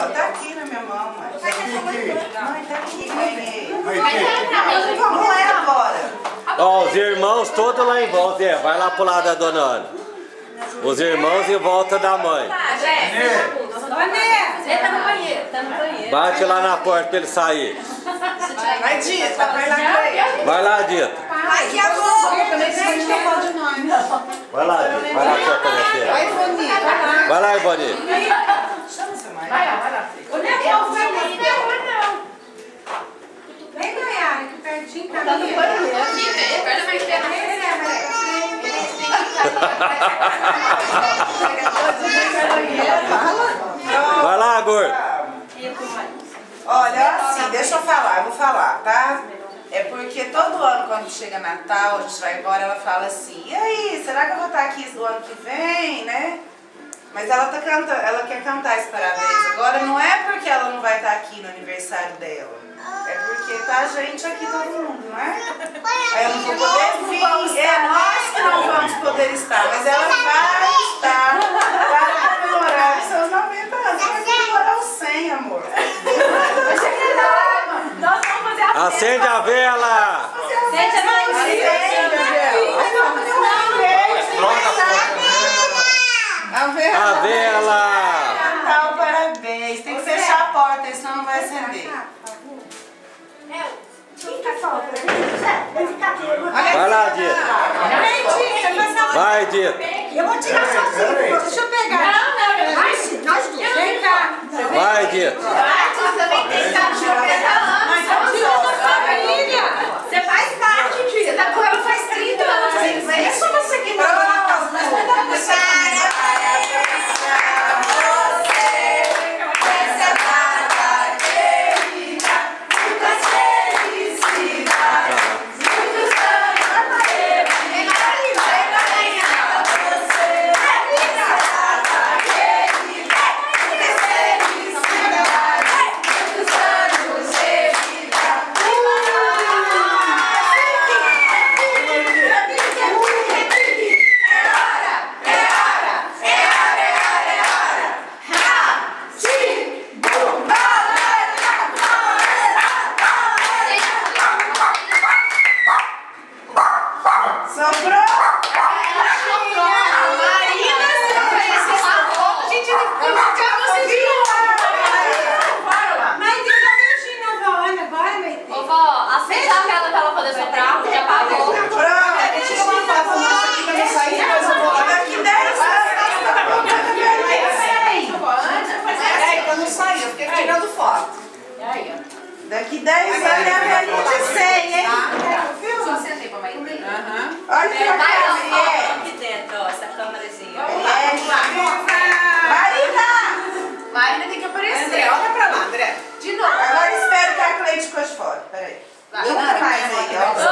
ó, tá aqui na minha mão, mãe. Mãe, tá aqui, ganhei. Vamos lá agora. Ó, os irmãos todos lá em volta, vai lá pro lado da dona Ana. Os irmãos em volta da mãe. Ele tá no banheiro, Bate lá na porta pra ele sair. Vai, Dita, vai lá com ele. Vai lá, Dita. Ai, que amor. Vai lá, Dita. Vai lá, sua caneta. Vai, Ivone. Vai lá, Ivone. Chama seu marido. Vai lá. Vem, Goiânia, aqui pertinho, tá Tá no banheiro. Vai lá, gordo. Olha, assim, deixa eu falar, eu vou falar, tá? É porque todo ano, quando chega Natal, a gente vai embora, ela fala assim, e aí, será que eu vou estar aqui do ano que vem, né? Mas ela quer cantar esse parabéns. Agora não é porque ela não vai estar aqui no aniversário dela. É porque tá a gente aqui, todo mundo, não é? Aí eu não vou poder vir, é nós que não vamos poder estar, mas ela vai estar para comemorar os seus 90 anos. Vai comemorar os 100, amor. Nós vamos fazer a Acende a vela. A vela. Natal, parabéns. Tem que fechar a porta, senão não vai acender. Vai lá, Dita. Vai, Dita. Eu vou tirar sozinho, deixa eu pegar. Não, nós dois. Vem cá. Vai, Dita. também tem que estar Você faz parte, filha. Você tá com ela faz 30 anos. Não é só você que mora na casa. Nós não dá Daqui 10 anos é a velhinha de 100, hein? Viu? Só sentei pra mãe. Olha que bacana. Aqui dentro, ó, essa câmerazinha. Marina tem que aparecer. André, olha pra lá, André. De novo. Agora espero que a Cleide ficou de fora. Peraí. Nunca mais aí, ó.